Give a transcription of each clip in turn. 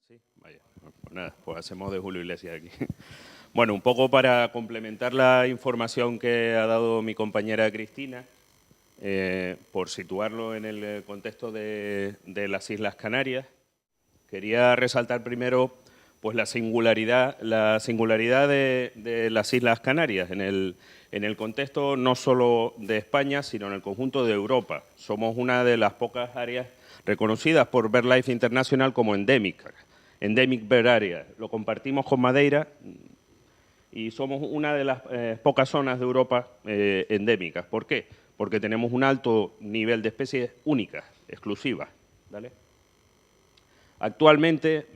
Sí, vaya. Pues nada, pues hacemos de Julio Iglesias aquí. Bueno, un poco para complementar la información que ha dado mi compañera Cristina, por situarlo en el contexto de las Islas Canarias, quería resaltar primero pues la singularidad de las Islas Canarias en el contexto no solo de España, sino en el conjunto de Europa. Somos una de las pocas áreas reconocidas por BirdLife International como endémicas. Endemic Bird Area. Lo compartimos con Madeira y somos una de las pocas zonas de Europa endémicas. ¿Por qué? Porque tenemos un alto nivel de especies únicas, exclusivas. ¿Vale? Actualmente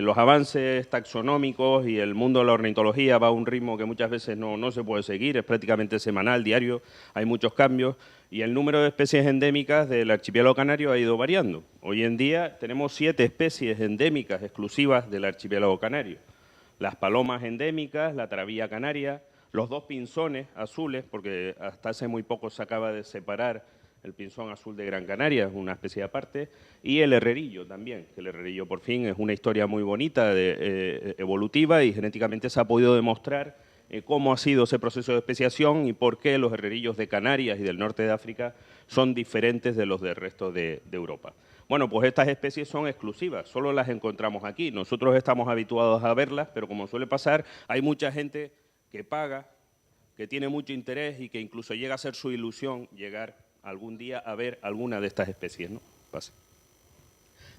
los avances taxonómicos y el mundo de la ornitología va a un ritmo que muchas veces no se puede seguir, es prácticamente semanal, diario, hay muchos cambios y el número de especies endémicas del archipiélago canario ha ido variando. Hoy en día tenemos 7 especies endémicas exclusivas del archipiélago canario. Las palomas endémicas, la tarabilla canaria, los 2 pinzones azules, porque hasta hace muy poco se acaba de separar el pinzón azul de Gran Canaria, es una especie aparte, y el herrerillo también, que el herrerillo por fin es una historia muy bonita, evolutiva, y genéticamente se ha podido demostrar cómo ha sido ese proceso de especiación y por qué los herrerillos de Canarias y del norte de África son diferentes de los del resto de Europa. Bueno, pues estas especies son exclusivas, solo las encontramos aquí. Nosotros estamos habituados a verlas, pero como suele pasar, hay mucha gente que paga, que tiene mucho interés y que incluso llega a ser su ilusión llegar algún día a ver alguna de estas especies, ¿no? Pasa.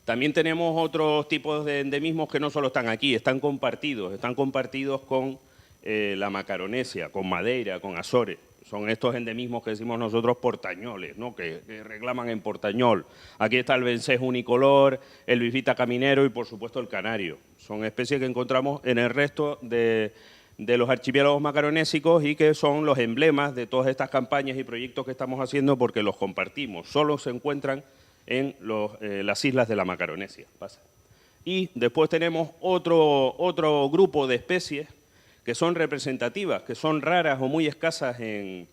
También tenemos otros tipos de endemismos que no solo están aquí, están compartidos con la Macaronesia, con Madeira, con Azores. Son estos endemismos que decimos nosotros portañoles, ¿no? que reclaman en portañol. Aquí está el vencés unicolor, el bifita caminero y, por supuesto, el canario. Son especies que encontramos en el resto de los archipiélagos macaronésicos y que son los emblemas de todas estas campañas y proyectos que estamos haciendo porque los compartimos. Solo se encuentran en las islas de la Macaronesia. Pasa. Y después tenemos otro grupo de especies que son representativas, que son raras o muy escasas en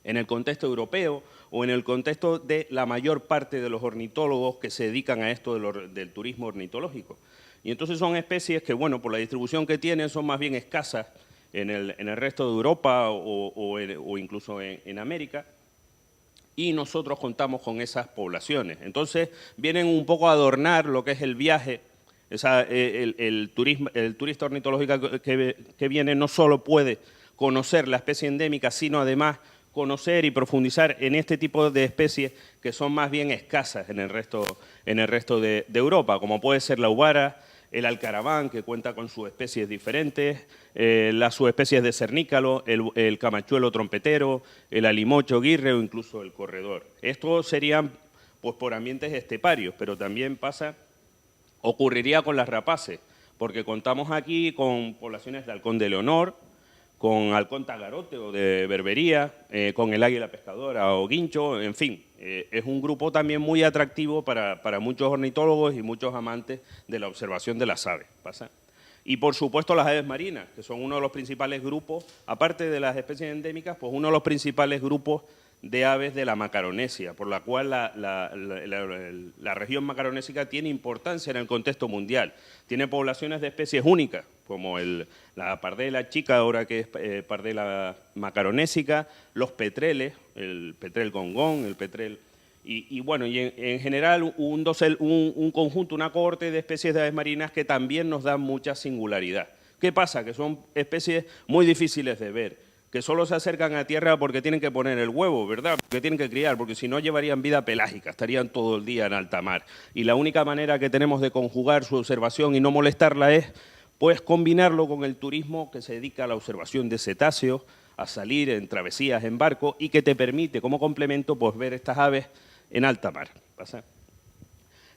el contexto europeo o en el contexto de la mayor parte de los ornitólogos que se dedican a esto del turismo ornitológico. Y entonces son especies que, bueno, por la distribución que tienen, son más bien escasas en el resto de Europa o incluso en América, y nosotros contamos con esas poblaciones. Entonces vienen un poco a adornar lo que es el viaje, el turista ornitológico que viene no solo puede conocer la especie endémica, sino además conocer y profundizar en este tipo de especies que son más bien escasas en el resto de Europa, como puede ser la uvara, el alcaraván, que cuenta con sus especies diferentes, las subespecies de cernícalo, el camachuelo trompetero, el alimocho guirre o incluso el corredor. Estos serían pues, por ambientes esteparios, pero también ocurriría con las rapaces, porque contamos aquí con poblaciones de halcón de Leonor, con halcón tagarote o de berbería, con el águila pescadora o guincho, en fin. Es un grupo también muy atractivo para muchos ornitólogos y muchos amantes de la observación de las aves. ¿Pasa? Y por supuesto las aves marinas, que son uno de los principales grupos, aparte de las especies endémicas, pues uno de los principales grupos de aves de la Macaronesia, por la cual la región macaronésica tiene importancia en el contexto mundial. Tiene poblaciones de especies únicas, como la pardela chica, ahora que es pardela macaronésica, los petreles, el petrel gongón, el petrel... Y bueno, y en general un conjunto, una cohorte de especies de aves marinas que también nos dan mucha singularidad. ¿Qué pasa? Que son especies muy difíciles de ver, que solo se acercan a tierra porque tienen que poner el huevo, ¿verdad? Porque tienen que criar, porque si no llevarían vida pelágica, estarían todo el día en alta mar. Y la única manera que tenemos de conjugar su observación y no molestarla es, pues, combinarlo con el turismo que se dedica a la observación de cetáceos, a salir en travesías en barco y que te permite, como complemento, pues, ver estas aves en alta mar. ¿Pasa?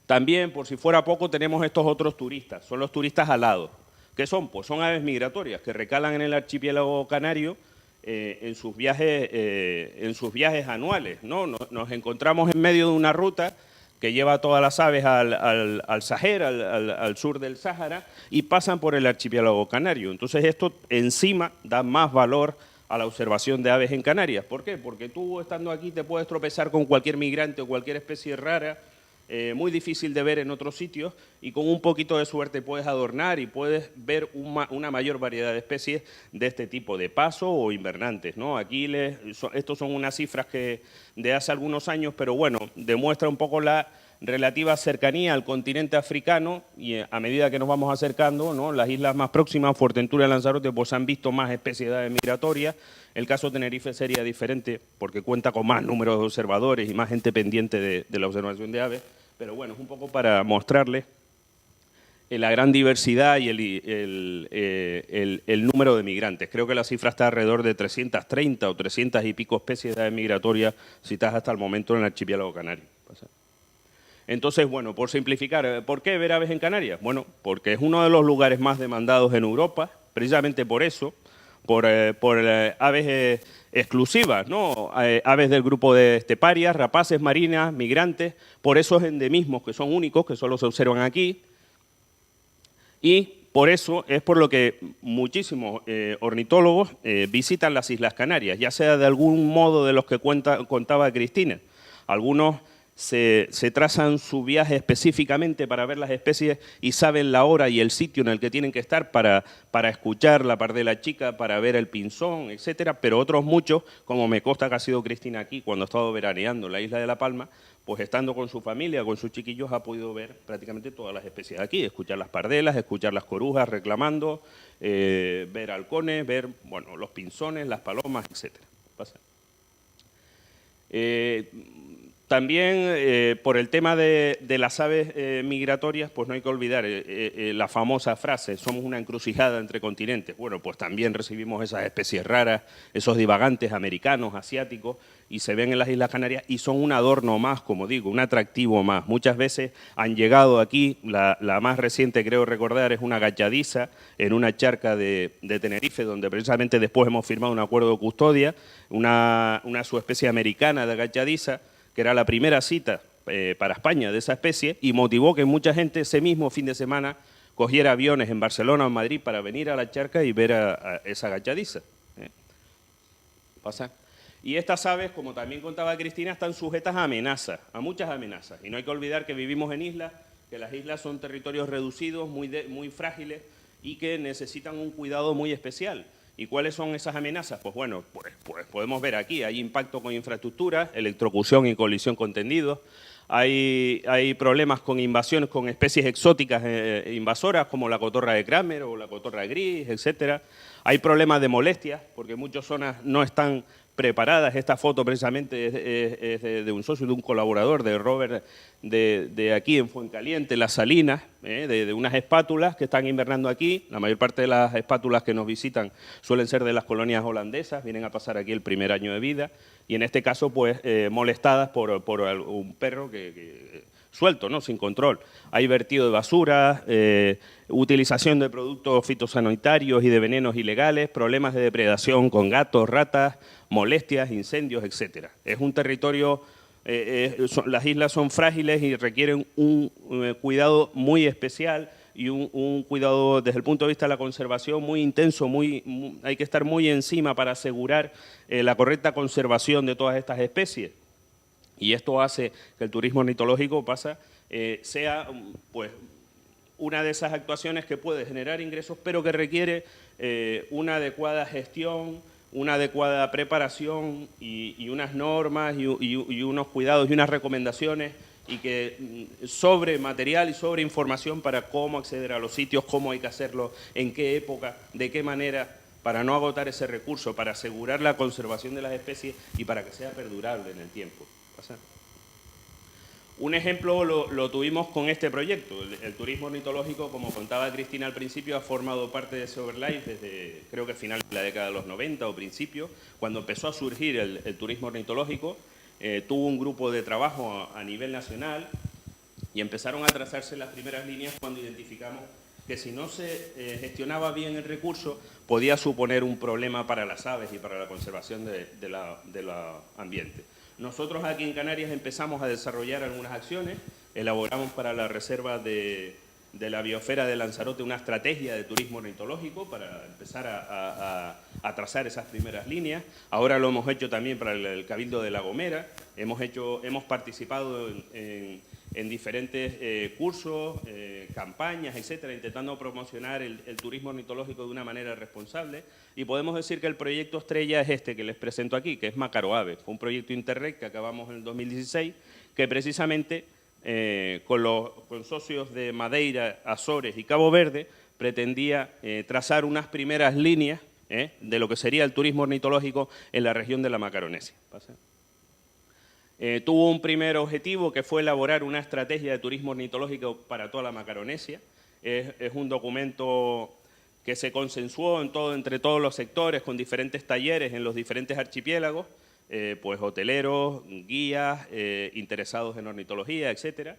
También, por si fuera poco, tenemos estos otros turistas, son los turistas alados. ¿Qué son? Pues son aves migratorias que recalan en el archipiélago canario en sus viajes anuales, ¿no? Nos encontramos en medio de una ruta que lleva a todas las aves al Sahel, al sur del Sáhara, y pasan por el archipiélago canario. Entonces esto encima da más valor a la observación de aves en Canarias. ¿Por qué? Porque tú estando aquí te puedes tropezar con cualquier migrante o cualquier especie rara muy difícil de ver en otros sitios, y con un poquito de suerte puedes adornar y puedes ver una mayor variedad de especies de este tipo, de paso o invernantes, ¿no? Aquí estos son unas cifras de hace algunos años, pero bueno, demuestra un poco la relativa cercanía al continente africano, y a medida que nos vamos acercando, ¿no?, las islas más próximas, Fuerteventura y Lanzarote, pues han visto más especies migratorias. El caso de Tenerife sería diferente porque cuenta con más números de observadores y más gente pendiente de la observación de aves, pero bueno, es un poco para mostrarles la gran diversidad y el número de migrantes. Creo que la cifra está alrededor de 330 o 300 y pico especies de aves migratorias citadas hasta el momento en el archipiélago canario. Entonces, bueno, por simplificar, ¿por qué ver aves en Canarias? Bueno, porque es uno de los lugares más demandados en Europa, precisamente por eso, por aves exclusivas, ¿no? Aves del grupo de esteparias, rapaces, marinas, migrantes, por esos endemismos que son únicos, que solo se observan aquí, y por eso es por lo que muchísimos ornitólogos visitan las Islas Canarias, ya sea de algún modo de los que contaba Cristina. Algunos se trazan su viaje específicamente para ver las especies y saben la hora y el sitio en el que tienen que estar para escuchar la pardela chica, para ver el pinzón, etcétera, pero otros muchos, como me consta que ha sido Cristina aquí cuando ha estado veraneando en la isla de La Palma, pues estando con su familia, con sus chiquillos, ha podido ver prácticamente todas las especies de aquí, escuchar las pardelas, escuchar las corujas reclamando, ver halcones, ver, bueno, los pinzones, las palomas, etcétera. También, por el tema de las aves migratorias, pues no hay que olvidar la famosa frase, somos una encrucijada entre continentes. Bueno, pues también recibimos esas especies raras, esos divagantes americanos, asiáticos, y se ven en las Islas Canarias y son un adorno más, como digo, un atractivo más. Muchas veces han llegado aquí, la más reciente creo recordar es una gachadiza en una charca de Tenerife, donde precisamente después hemos firmado un acuerdo de custodia, una subespecie americana de gachadiza, que era la primera cita para España de esa especie, y motivó que mucha gente ese mismo fin de semana cogiera aviones en Barcelona o en Madrid para venir a la charca y ver a esa gachadiza. ¿Pasa? Y estas aves, como también contaba Cristina, están sujetas a amenazas, a muchas amenazas. Y no hay que olvidar que vivimos en islas, que las islas son territorios reducidos, muy frágiles y que necesitan un cuidado muy especial. ¿Y cuáles son esas amenazas? Pues bueno, pues podemos ver aquí, hay impacto con infraestructuras, electrocución y colisión con tendidos, hay problemas con invasiones con especies exóticas invasoras como la cotorra de Kramer o la cotorra gris, etcétera. Hay problemas de molestias porque muchas zonas no están preparadas. Esta foto precisamente es de un socio, de un colaborador de Robert de aquí en Fuencaliente, Las Salinas, de unas espátulas que están invernando aquí. La mayor parte de las espátulas que nos visitan suelen ser de las colonias holandesas, vienen a pasar aquí el primer año de vida y en este caso pues molestadas por un perro suelto, ¿no?, sin control. Hay vertido de basura, utilización de productos fitosanitarios y de venenos ilegales, problemas de depredación con gatos, ratas, molestias, incendios, etcétera. Es un territorio, las islas son frágiles y requieren un cuidado muy especial y un cuidado desde el punto de vista de la conservación muy intenso, hay que estar muy encima para asegurar la correcta conservación de todas estas especies. Y esto hace que el turismo ornitológico sea pues, una de esas actuaciones que puede generar ingresos, pero que requiere una adecuada gestión, una adecuada preparación y unas normas y unos cuidados y unas recomendaciones y que sobre material y sobre información para cómo acceder a los sitios, cómo hay que hacerlo, en qué época, de qué manera, para no agotar ese recurso, para asegurar la conservación de las especies y para que sea perdurable en el tiempo. Un ejemplo lo tuvimos con este proyecto. El turismo ornitológico, como contaba Cristina al principio, ha formado parte de Soberlife desde, creo que final de la década de los 90 o principio, cuando empezó a surgir el turismo ornitológico. Tuvo un grupo de trabajo a nivel nacional y empezaron a trazarse las primeras líneas cuando identificamos que si no se gestionaba bien el recurso podía suponer un problema para las aves y para la conservación del ambiente. Nosotros aquí en Canarias empezamos a desarrollar algunas acciones, elaboramos para la reserva de la biosfera de Lanzarote una estrategia de turismo ornitológico para empezar a trazar esas primeras líneas. Ahora lo hemos hecho también para el Cabildo de La Gomera, hemos participado en en diferentes cursos, campañas, etcétera, intentando promocionar el turismo ornitológico de una manera responsable. Y podemos decir que el proyecto estrella es este que les presento aquí, que es Macaroaves. Fue un proyecto Interreg que acabamos en el 2016, que precisamente con socios de Madeira, Azores y Cabo Verde pretendía trazar unas primeras líneas de lo que sería el turismo ornitológico en la región de la Macaronesia. Tuvo un primer objetivo que fue elaborar una estrategia de turismo ornitológico para toda la Macaronesia. Es un documento que se consensuó entre todos los sectores, con diferentes talleres en los diferentes archipiélagos, pues hoteleros, guías, interesados en ornitología, etcétera.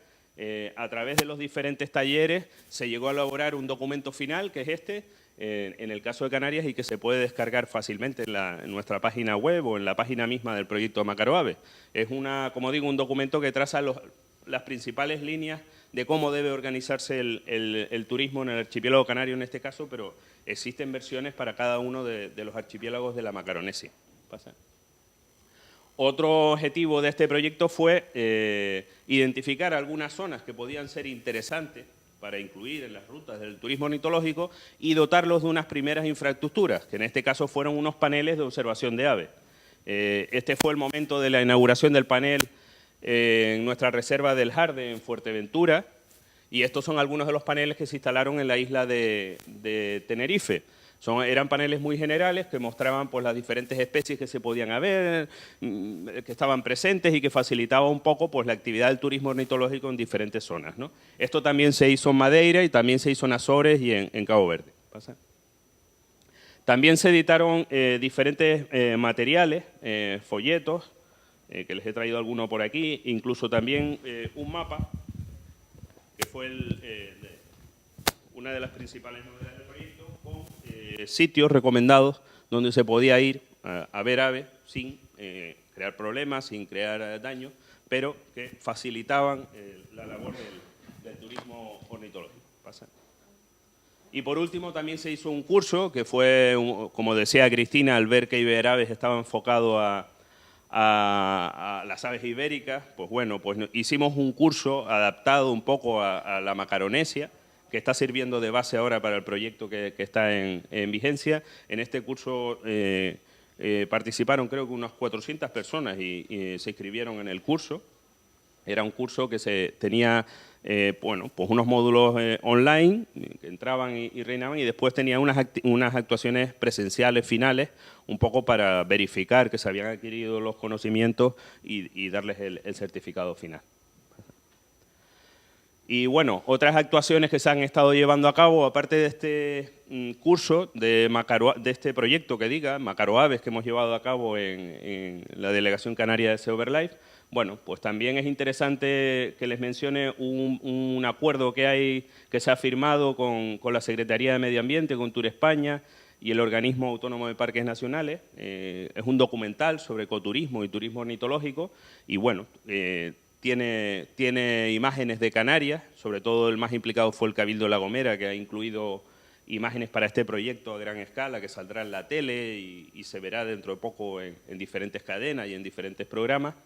A través de los diferentes talleres se llegó a elaborar un documento final, que es este, en el caso de Canarias, y que se puede descargar fácilmente en nuestra página web o en la página misma del proyecto Macaroaves. Es como digo, un documento que traza las principales líneas de cómo debe organizarse el turismo en el archipiélago canario en este caso, pero existen versiones para cada uno de los archipiélagos de la Macaronesia. Otro objetivo de este proyecto fue identificar algunas zonas que podían ser interesantes para incluir en las rutas del turismo ornitológico y dotarlos de unas primeras infraestructuras, que en este caso fueron unos paneles de observación de aves. Este fue el momento de la inauguración del panel en nuestra reserva del Jarde, en Fuerteventura, y estos son algunos de los paneles que se instalaron en la isla de Tenerife. Eran paneles muy generales que mostraban pues, las diferentes especies que se podían haber, que estaban presentes y que facilitaba un poco pues, la actividad del turismo ornitológico en diferentes zonas, ¿no? Esto también se hizo en Madeira y también se hizo en Azores y en Cabo Verde. También se editaron diferentes materiales, folletos, que les he traído alguno por aquí, incluso también un mapa, que fue una de las principales novedades del proyecto, con sitios recomendados donde se podía ir a ver aves sin crear problemas, sin crear daño, pero que facilitaban la labor del turismo ornitológico. Y por último también se hizo un curso que fue, como decía Cristina, al ver que ver aves estaba enfocado a las aves ibéricas, pues bueno, pues hicimos un curso adaptado un poco a la Macaronesia, que está sirviendo de base ahora para el proyecto que está en vigencia. En este curso participaron creo que unas 400 personas y se inscribieron en el curso. Era un curso que tenía bueno, pues unos módulos online que entraban y reinaban, y después tenía unas actuaciones presenciales finales, un poco para verificar que se habían adquirido los conocimientos y darles el certificado final. Y bueno, otras actuaciones que se han estado llevando a cabo, aparte de este curso, de este proyecto Macaroaves, que hemos llevado a cabo en la Delegación Canaria de SeoverLife, bueno, pues también es interesante que les mencione un acuerdo que se ha firmado con la Secretaría de Medio Ambiente, con Tour España y el Organismo Autónomo de Parques Nacionales. Es un documental sobre ecoturismo y turismo ornitológico y bueno, tiene imágenes de Canarias, sobre todo el más implicado fue el Cabildo de La Gomera, que ha incluido imágenes para este proyecto a gran escala que saldrá en la tele y se verá dentro de poco en diferentes cadenas y en diferentes programas.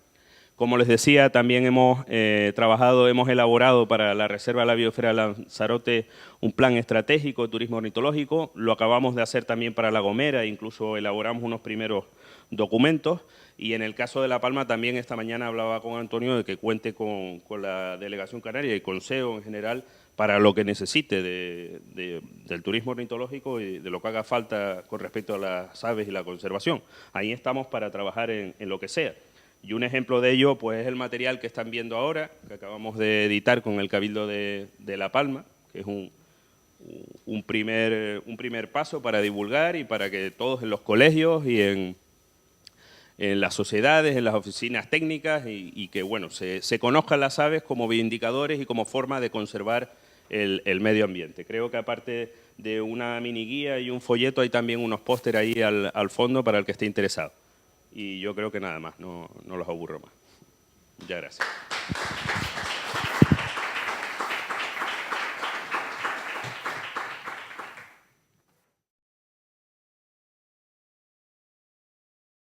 Como les decía, también hemos elaborado para la Reserva de la Biosfera de Lanzarote un plan estratégico de turismo ornitológico. Lo acabamos de hacer también para La Gomera, incluso elaboramos unos primeros documentos. Y en el caso de La Palma también esta mañana hablaba con Antonio de que cuente con la Delegación Canaria y con SEO en general para lo que necesite del turismo ornitológico y de lo que haga falta con respecto a las aves y la conservación. Ahí estamos para trabajar en lo que sea. Y un ejemplo de ello pues, es el material que están viendo ahora, que acabamos de editar con el Cabildo de La Palma, que es un primer paso para divulgar y para que todos en los colegios y en las sociedades, en las oficinas técnicas y que bueno, se conozcan las aves como bioindicadores y como forma de conservar el medio ambiente. Creo que aparte de una mini guía y un folleto hay también unos pósteres ahí al fondo para el que esté interesado. Y yo creo que nada más, no los aburro más. Muchas gracias.